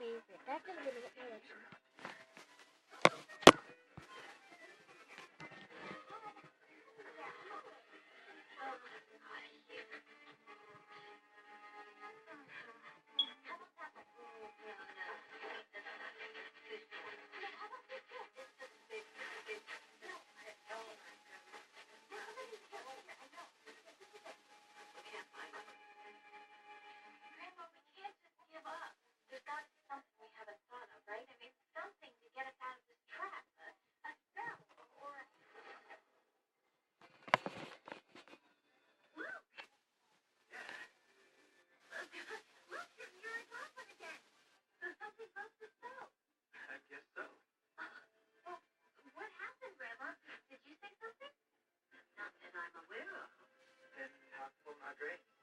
favorite. That's a little bit delicious. I guess so. What happened, Grandma? Did you say something? Not that I'm aware of. Then how to pull my dress?